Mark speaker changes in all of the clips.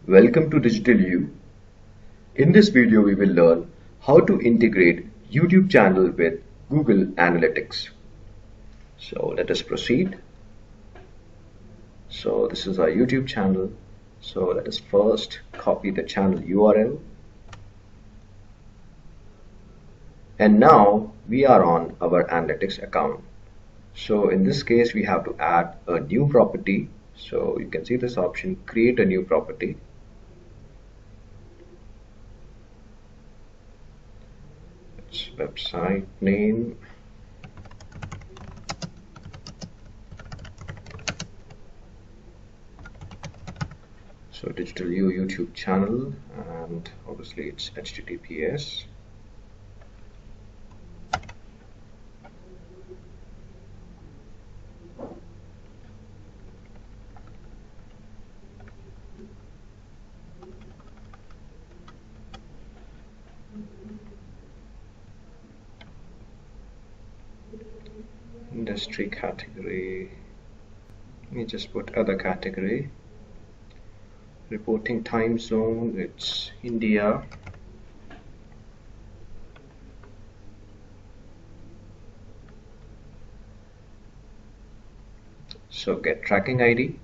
Speaker 1: Welcome to Digital U. In this video we will learn how to integrate YouTube channel with Google Analytics. So let us proceed. So this is our YouTube channel. So let us first copy the channel URL. And now we are on our analytics account. So in this case we have to add a new property. So you can see this option, create a new property. It's website name. So Digital U YouTube channel, and obviously it's HTTPS. Industry category, let me just put other category. Reporting time zone, it's India. So get tracking ID.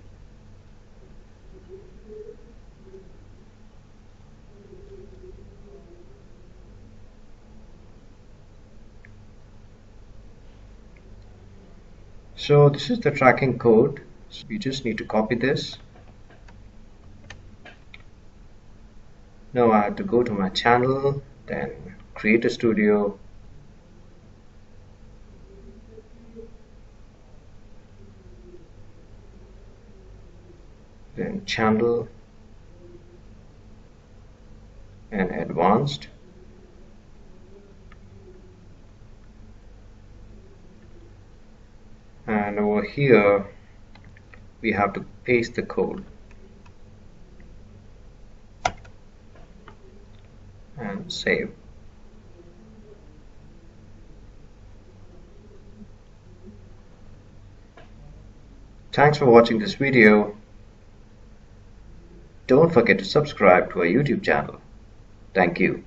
Speaker 1: So this is the tracking code. So we just need to copy this. Now I have to go to my channel, then create a studio. Then channel and advanced. And over here we have to paste the code and save. Thanks for watching this video. Don't forget to subscribe to our YouTube channel. Thank you.